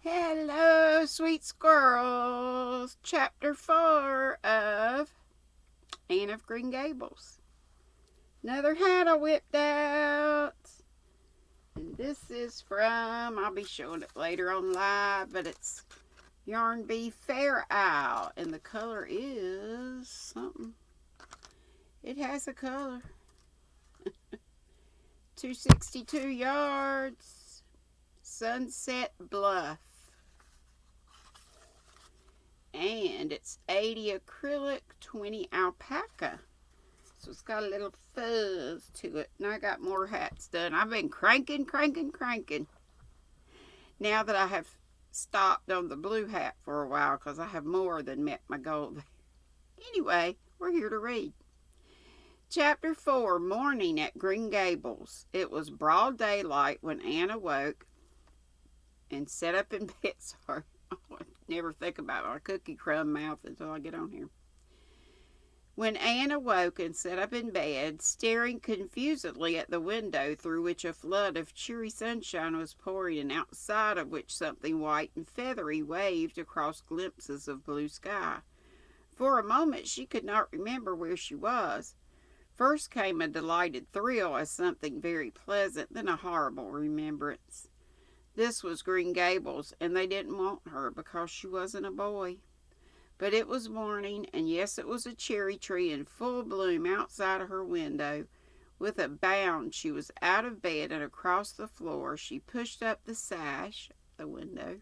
Hello, sweet squirrels. Chapter 4 of Anne of Green Gables. Another hat I whipped out. And this is from, I'll be showing it later on live, but it's Yarn Bee Fair Owl. And the color is something. It has a color. 262 yards. Sunset Bluff. And it's 80 acrylic, 20 alpaca. So it's got a little fuzz to it. And I got more hats done. I've been cranking. Now that I have stopped on the blue hat for a while because I have more than met my goal. Anyway, we're here to read. Chapter 4, Morning at Green Gables. It was broad daylight when Anne awoke and sat up in bed. Sorry. I never think about my cookie crumb mouth until I get on here. When Anne awoke and sat up in bed, staring confusedly at the window through which a flood of cheery sunshine was pouring and outside of which something white and feathery waved across glimpses of blue sky. For a moment she could not remember where she was. First came a delighted thrill as something very pleasant, then a horrible remembrance. This was Green Gables, and they didn't want her because she wasn't a boy. But it was morning, and yes, it was a cherry tree in full bloom outside of her window. With a bound, she was out of bed and across the floor. She pushed up the sash, the window.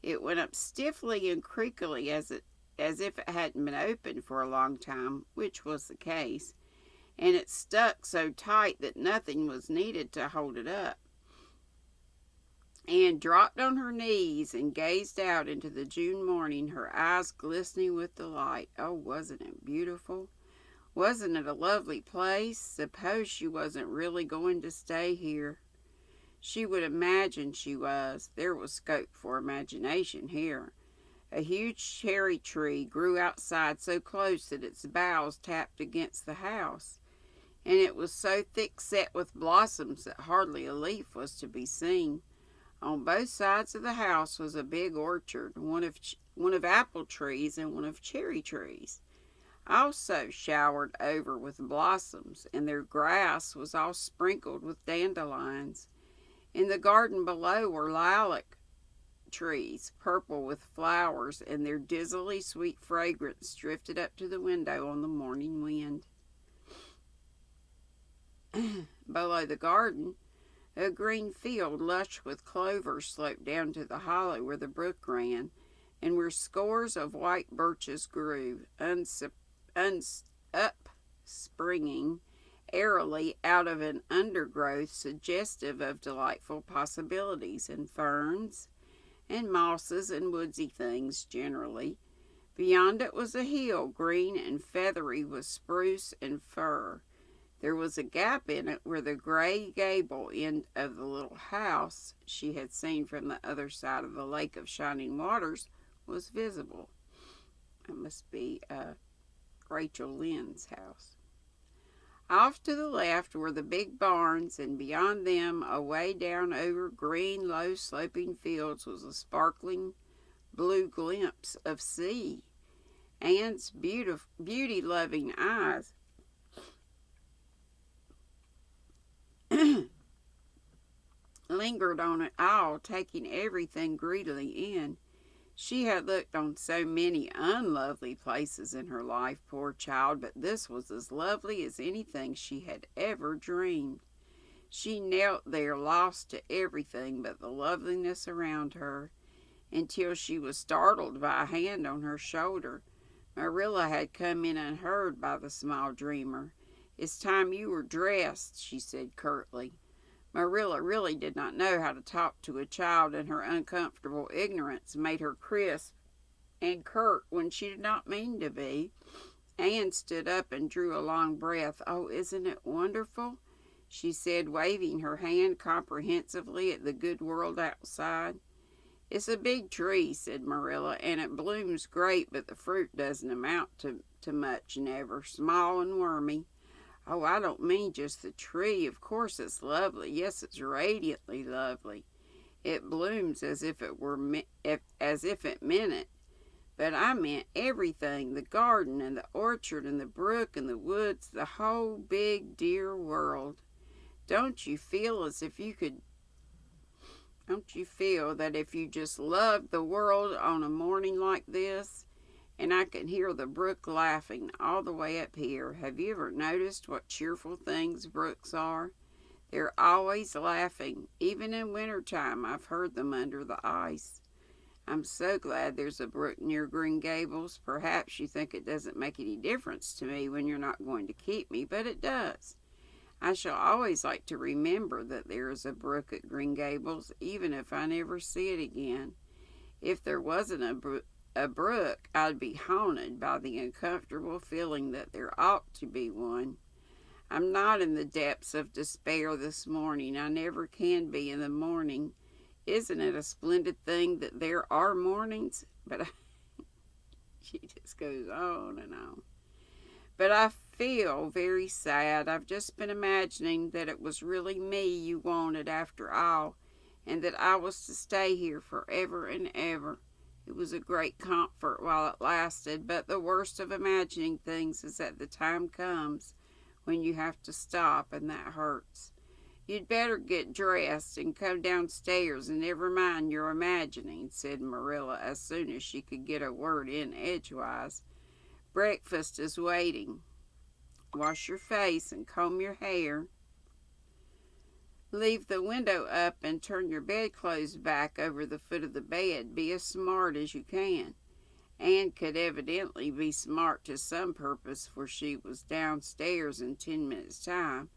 It went up stiffly and creakily as if it hadn't been opened for a long time, which was the case, and it stuck so tight that nothing was needed to hold it up. Anne dropped on her knees and gazed out into the June morning, her eyes glistening with delight. Oh, wasn't it beautiful? Wasn't it a lovely place? Suppose she wasn't really going to stay here. She would imagine she was. There was scope for imagination here. A huge cherry tree grew outside so close that its boughs tapped against the house, and it was so thick set with blossoms that hardly a leaf was to be seen. On both sides of the house was a big orchard, one of apple trees and one of cherry trees, also showered over with blossoms, and their grass was all sprinkled with dandelions. In the garden below were lilac trees, purple with flowers, and their dizzily sweet fragrance drifted up to the window on the morning wind. Below the garden, a green field lush with clover sloped down to the hollow where the brook ran, and where scores of white birches grew, upspringing airily out of an undergrowth suggestive of delightful possibilities, and ferns, and mosses, and woodsy things generally. Beyond it was a hill, green and feathery with spruce and fir. There was a gap in it where the gray gable end of the little house she had seen from the other side of the lake of shining waters was visible. It must be Rachel Lynde's house. Off to the left were the big barns, and beyond them, away down over green, low-sloping fields, was a sparkling blue glimpse of sea. Anne's beauty-loving eyes lingered on it all, taking everything greedily in. She had looked on so many unlovely places in her life, poor child, but this was as lovely as anything she had ever dreamed. She knelt there, lost to everything but the loveliness around her, until she was startled by a hand on her shoulder. Marilla had come in unheard by the small dreamer. "It's time you were dressed," she said curtly. Marilla really did not know how to talk to a child, and her uncomfortable ignorance made her crisp and curt when she did not mean to be. Anne stood up and drew a long breath. "Oh, isn't it wonderful?" she said, waving her hand comprehensively at the good world outside. "It's a big tree," said Marilla, "and it blooms great, but the fruit doesn't amount to much never, small and wormy." "Oh, I don't mean just the tree. Of course it's lovely. Yes, it's radiantly lovely. It blooms as if it meant it. But I meant everything, the garden and the orchard and the brook and the woods, the whole big dear world. Don't you feel as if you could Don't you feel that if you just loved the world on a morning like this? And I can hear the brook laughing all the way up here. Have you ever noticed what cheerful things brooks are? They're always laughing. Even in wintertime, I've heard them under the ice. I'm so glad there's a brook near Green Gables. Perhaps you think it doesn't make any difference to me when you're not going to keep me, but it does. I shall always like to remember that there is a brook at Green Gables, even if I never see it again. If there wasn't a brook, I'd be haunted by the uncomfortable feeling that there ought to be one. I'm not in the depths of despair this morning. I never can be in the morning. Isn't it a splendid thing that there are mornings? She just goes on and on. But I feel very sad. I've just been imagining that it was really me you wanted after all, and that I was to stay here forever and ever. It was a great comfort while it lasted, but the worst of imagining things is that the time comes when you have to stop, and that hurts. You'd better get dressed and come downstairs and never mind your imagining, said Marilla as soon as she could get a word in edgewise. Breakfast is waiting. Wash your face and comb your hair. Leave the window up and turn your bedclothes back over the foot of the bed. Be as smart as you can. Anne could evidently be smart to some purpose, for she was downstairs in 10 minutes' time,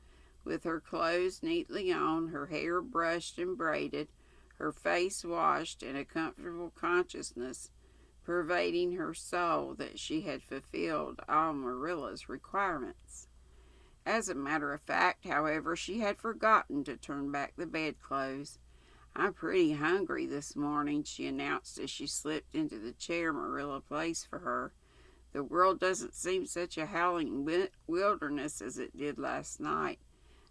with her clothes neatly on, her hair brushed and braided, her face washed, and a comfortable consciousness pervading her soul that she had fulfilled all Marilla's requirements. As a matter of fact, however, she had forgotten to turn back the bedclothes. I'm pretty hungry this morning, she announced as she slipped into the chair Marilla placed for her. The world doesn't seem such a howling wilderness as it did last night.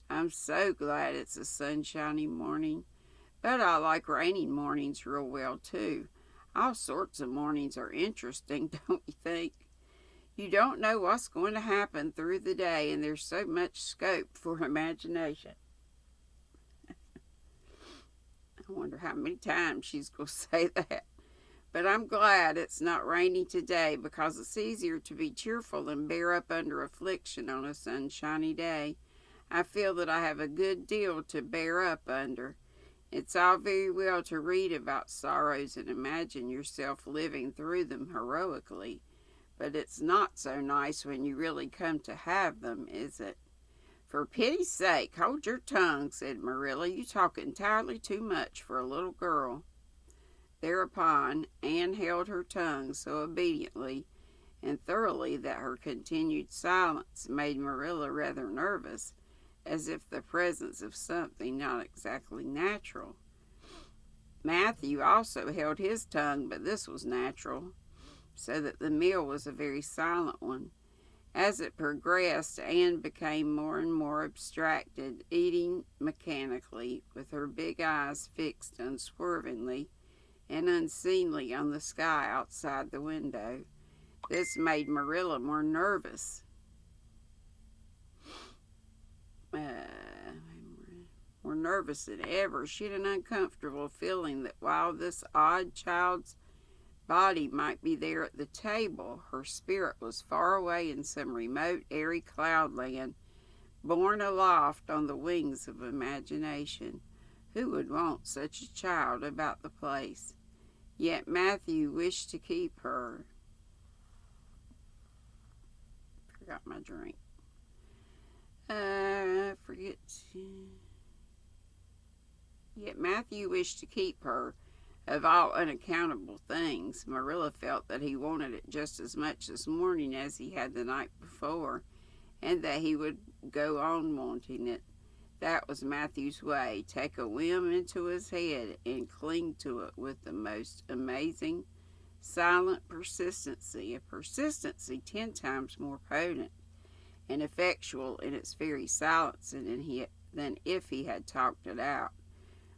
I'm so glad it's a sunshiny morning. But I like rainy mornings real well, too. All sorts of mornings are interesting, don't you think? You don't know what's going to happen through the day, and there's so much scope for imagination. I wonder how many times she's going to say that. But I'm glad it's not raining today, because it's easier to be cheerful than bear up under affliction on a sunshiny day. I feel that I have a good deal to bear up under. It's all very well to read about sorrows and imagine yourself living through them heroically, but it's not so nice when you really come to have them, is it? For pity's sake, hold your tongue, said Marilla. You talk entirely too much for a little girl. Thereupon, Anne held her tongue so obediently and thoroughly that her continued silence made Marilla rather nervous, as if the presence of something not exactly natural. Matthew also held his tongue, but this was natural, so that the meal was a very silent one. As it progressed, Anne became more and more abstracted, eating mechanically, with her big eyes fixed unswervingly and unseeingly on the sky outside the window. This made Marilla more nervous. More nervous than ever. She had an uncomfortable feeling that while this odd child's body might be there at the table, her spirit was far away in some remote, airy cloudland, borne aloft on the wings of imagination. Who would want such a child about the place? Yet Matthew wished to keep her. Forgot my drink. Yet Matthew wished to keep her. Of all unaccountable things, Marilla felt that he wanted it just as much this morning as he had the night before, and that he would go on wanting it. That was Matthew's way, take a whim into his head and cling to it with the most amazing, silent persistency, a persistency 10 times more potent and effectual in its very silence than if he had talked it out.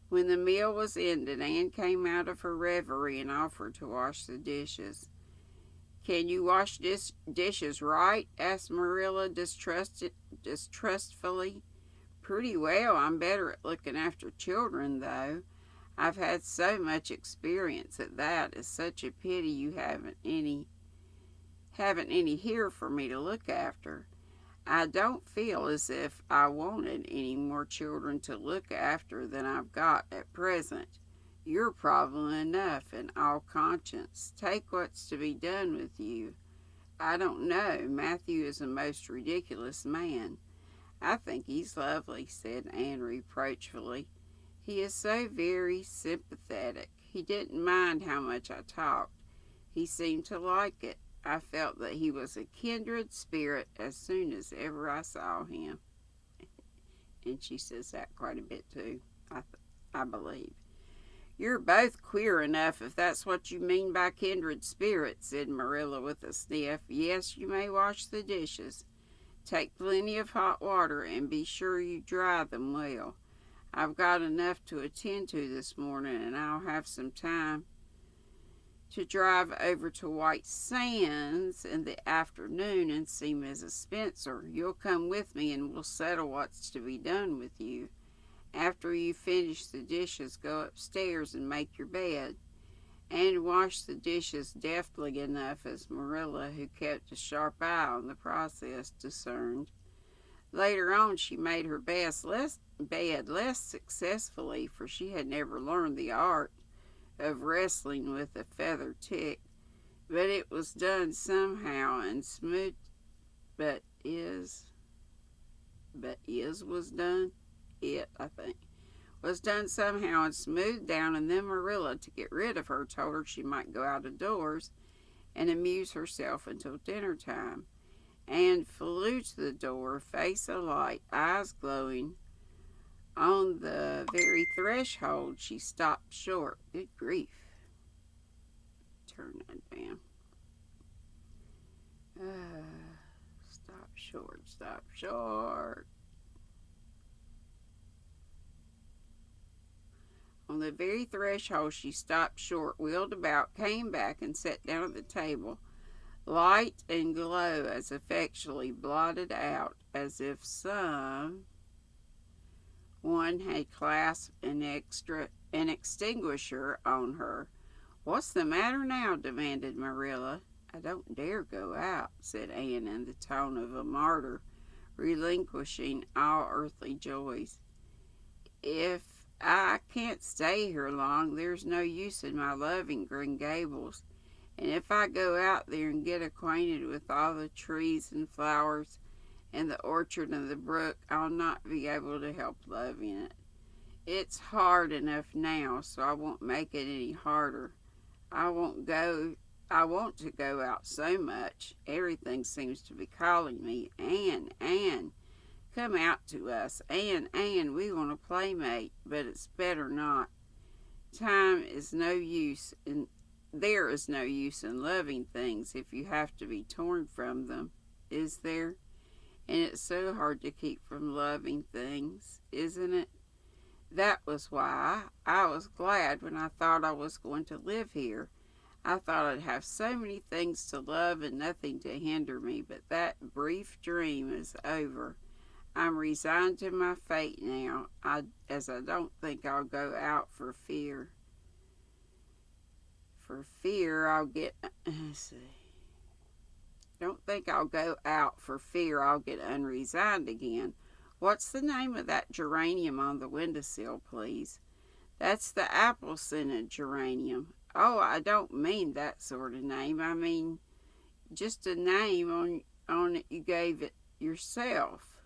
When the meal was ended, Anne came out of her reverie and offered to wash the dishes. "Can you wash dishes right?" asked Marilla distrustfully. "Pretty well. I'm better at looking after children, though. I've had so much experience at that. It's such a pity you haven't any here for me to look after. I don't feel as if I wanted any more children to look after than I've got at present. You're problem enough in all conscience. Take what's to be done with you. I don't know. Matthew is a most ridiculous man." "I think he's lovely," said Anne reproachfully. "He is so very sympathetic. He didn't mind how much I talked. He seemed to like it. I felt that he was a kindred spirit as soon as ever I saw him." And she says that quite a bit too, I believe. "You're both queer enough, if that's what you mean by kindred spirit," said Marilla with a sniff. "Yes, you may wash the dishes. Take plenty of hot water and be sure you dry them well. I've got enough to attend to this morning, and I'll have some time to drive over to White Sands in the afternoon and see Mrs. Spencer. You'll come with me and we'll settle what's to be done with you. After you finish the dishes, go upstairs and make your bed." And washed the dishes deftly enough, as Marilla, who kept a sharp eye on the process, discerned. Later on she made her bed less successfully, for she had never learned the art of wrestling with a feather tick, but it was done somehow and smooth. But is was done. It, I think, was done somehow and smoothed down, and then Marilla, to get rid of her, told her she might go out of doors and amuse herself until dinner time. Anne flew to the door, face alight, eyes glowing. On the very threshold, she stopped short. Good grief. Turn that down. Stop short. On the very threshold, she stopped short, wheeled about, came back, and sat down at the table, light and glow as effectually blotted out as if one had clasped an extinguisher on her. "What's the matter now?" demanded Marilla. "I don't dare go out," said Anne in the tone of a martyr relinquishing all earthly joys. "If I can't stay here long, there's no use in my loving Green Gables. And if I go out there and get acquainted with all the trees and flowers and the orchard and the brook, I'll not be able to help loving it. It's hard enough now, so I won't make it any harder. I want to go out so much. Everything seems to be calling me. Anne, come out to us. Anne, we want a playmate, but it's better not. There is no use in loving things if you have to be torn from them, is there? And it's so hard to keep from loving things, isn't it? That was why I was glad when I thought I was going to live here. I thought I'd have so many things to love and nothing to hinder me, but that brief dream is over. I'm resigned to my fate now, as I don't think I'll go out for fear. Don't think I'll go out for fear I'll get unresigned again. What's the name of that geranium on the windowsill, please?" "That's the apple-scented geranium." "Oh, I don't mean that sort of name. I mean just a name on it you gave it yourself."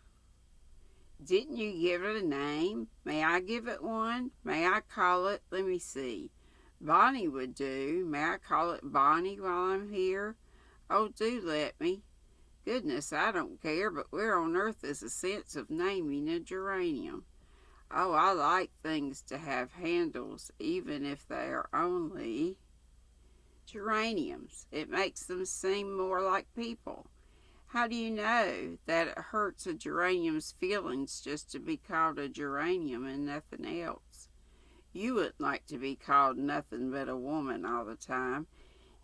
"Didn't you give it a name? May I give it one? May I call it, let me see, Bonnie would do. May I call it Bonnie while I'm here? Oh, do let me. Goodness, I don't care, but where on earth is the sense of naming a geranium? Oh, I like things to have handles, even if they are only geraniums. It makes them seem more like people. How do you know that it hurts a geranium's feelings just to be called a geranium and nothing else? You wouldn't like to be called nothing but a woman all the time.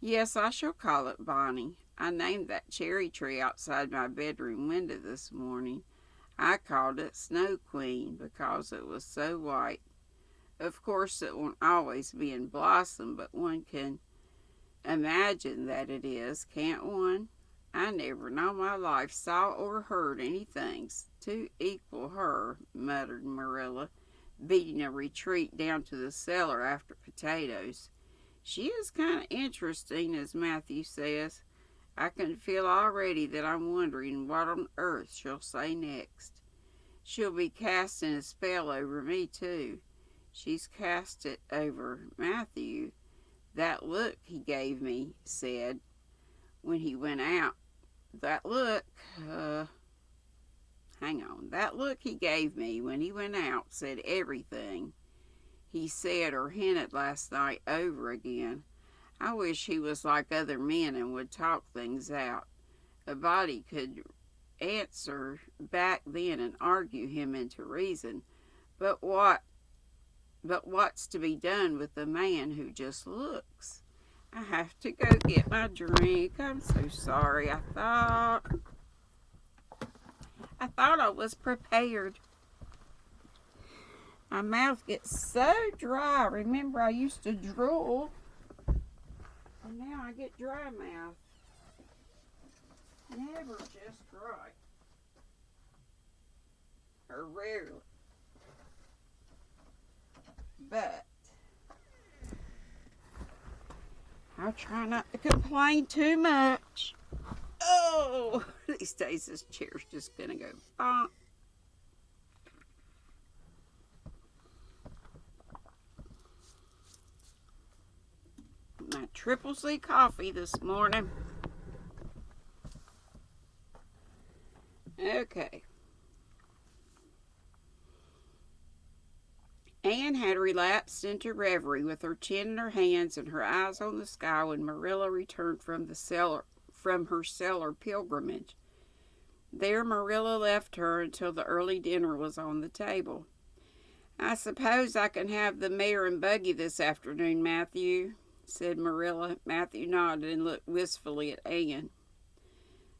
Yes, I shall call it Bonnie. I named that cherry tree outside my bedroom window this morning. I called it Snow Queen because it was so white. Of course, it won't always be in blossom, but one can imagine that it is, can't one? I never in all my life saw or heard anything to equal her, muttered Marilla, beating a retreat down to the cellar after potatoes. She is kind of interesting, as Matthew says. I can feel already that I'm wondering what on earth she'll say next. She'll be casting a spell over me, too. She's cast it over Matthew. That look he gave me said when he went out. That look he gave me when he went out said everything he said or hinted last night over again. I wish he was like other men and would talk things out. A body could answer back then and argue him into reason. But what's to be done with a man who just looks? I have to go get my drink. I'm so sorry. I thought I was prepared. My mouth gets so dry. Remember, I used to drool. And now I get dry mouth. Never just right. Or rarely. But I'll try not to complain too much. Oh, these days this chair's just gonna go bonk. My triple C coffee this morning. Okay. Anne had relapsed into reverie with her chin in her hands and her eyes on the sky when Marilla returned from her cellar pilgrimage. There Marilla left her until the early dinner was on the table. I suppose I can have the mare and buggy this afternoon, Matthew, said Marilla. Matthew nodded and looked wistfully at Anne.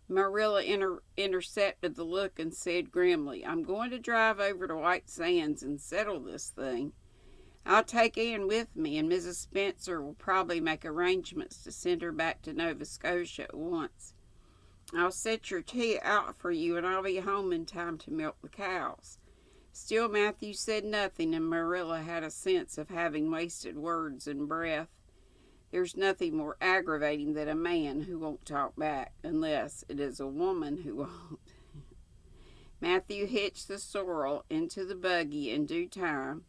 Marilla intercepted the look and said grimly, I'm going to drive over to White Sands and settle this thing. I'll take Anne with me, and Mrs. Spencer will probably make arrangements to send her back to Nova Scotia at once. I'll set your tea out for you, and I'll be home in time to milk the cows. Still Matthew said nothing, and Marilla had a sense of having wasted words and breath. There's nothing more aggravating than a man who won't talk back, unless it is a woman who won't. Matthew hitched the sorrel into the buggy in due time,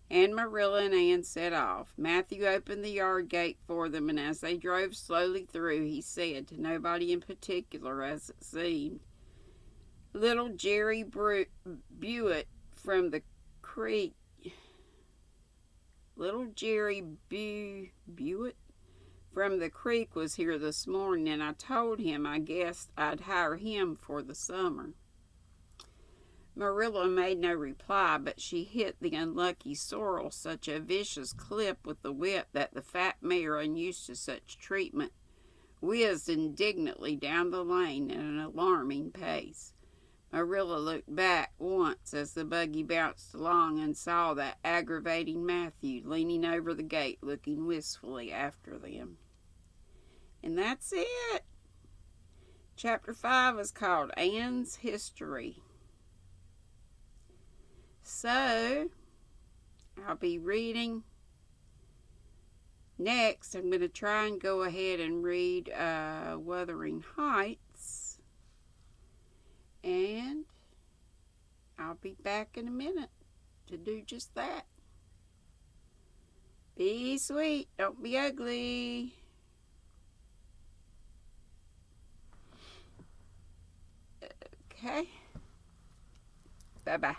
and Marilla and Anne set off. Matthew opened the yard gate for them, and as they drove slowly through, he said, to nobody in particular as it seemed, Little Jerry Buick from the creek. Little Jerry Buick from the creek was here this morning, and I told him I guessed I'd hire him for the summer. Marilla made no reply, but she hit the unlucky sorrel such a vicious clip with the whip that the fat mare, unused to such treatment, whizzed indignantly down the lane at an alarming pace. Marilla looked back once as the buggy bounced along and saw that aggravating Matthew leaning over the gate looking wistfully after them. And that's it. Chapter 5 is called Anne's History. So, I'll be reading next. I'm going to try and go ahead and read Wuthering Heights. And I'll be back in a minute to do just that. Be sweet. Don't be ugly. Okay. Bye-bye.